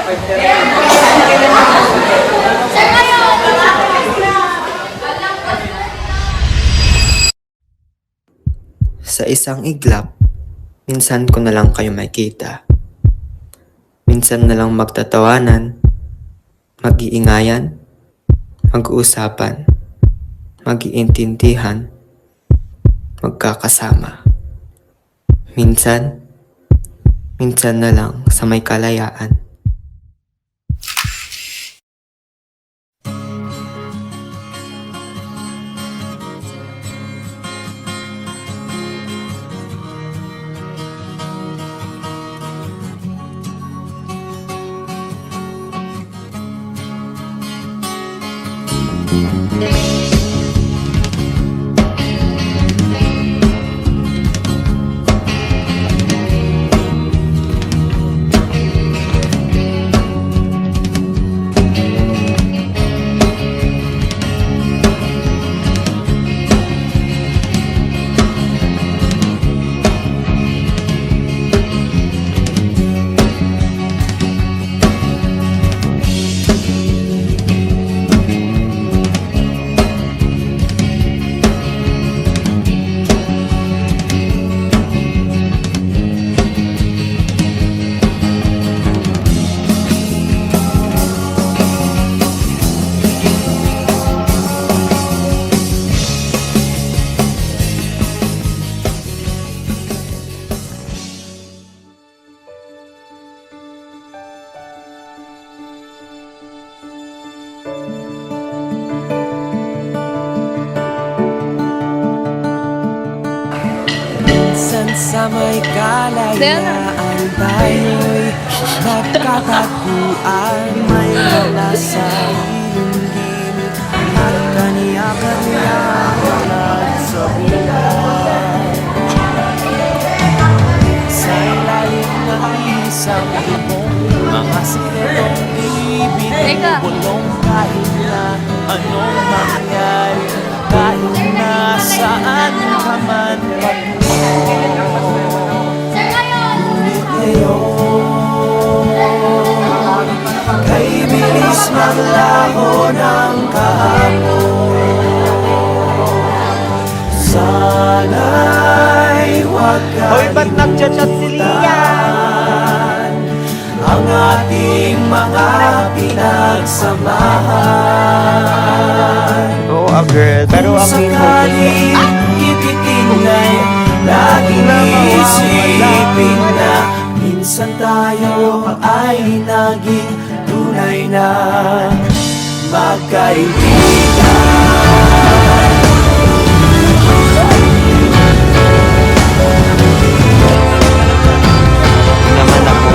Sa isang iglap, minsan ko na lang kayo makita. Minsan na lang magtatawanan, mag-iingayan, mag-uusapan, mag-iintindihan, magkakasama. Minsan na lang sa may kalayaan. Sa may kalayaan tayo'y nagkatagpuan. May wala sa ilong-gilid at kaniya-kaniya sa buhay. Sa ilalim ng isang ibong mga sikretong ibig bulong kahit na anong mangyari, kahit na saan ka man patungo. Kay bilis maglaho ng kahapon, sana'y huwag kalimutan ang ating mga pinagsamahan. Pero kung sakaling ititingay, laging isipin na minsan tayo ay naging tunay na magkaibigan. naman ako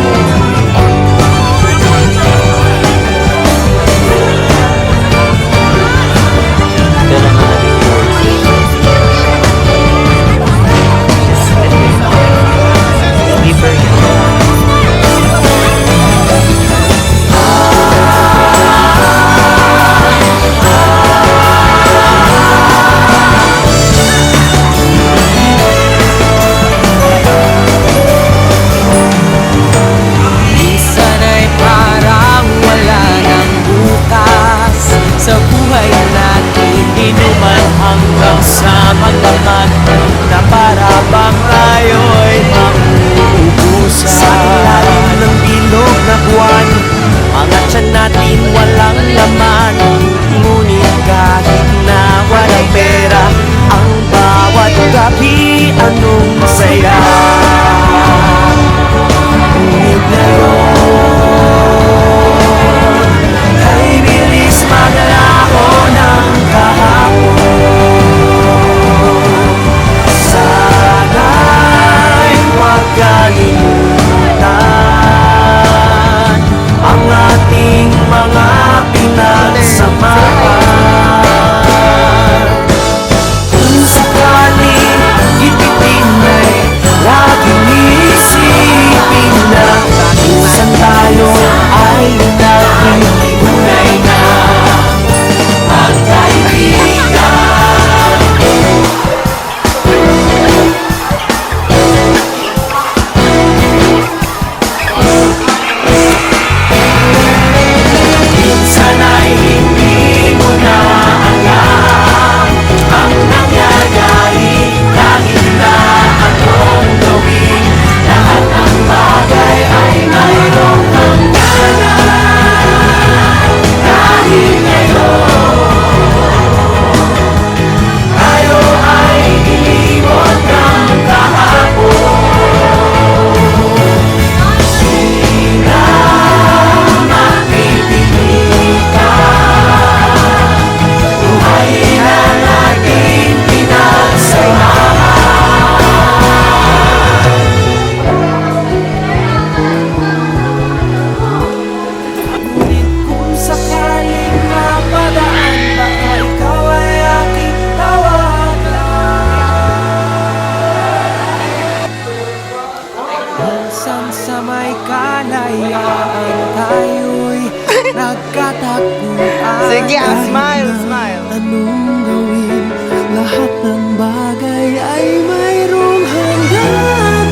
minsan sa may kalayaan tayo'y nagkatagpuan. Sige, Kahit smile, na smile. anong gawin, lahat ng bagay ay mayroong hangganan.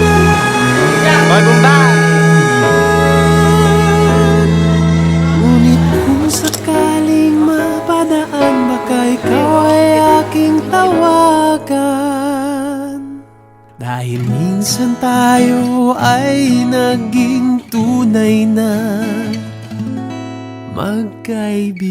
Bagong bahay. Ngunit kung sakaling mapadaan, baka ikaw ay aking tawagan. Dahil minsan tayo ay naging tunay na magkaibigan.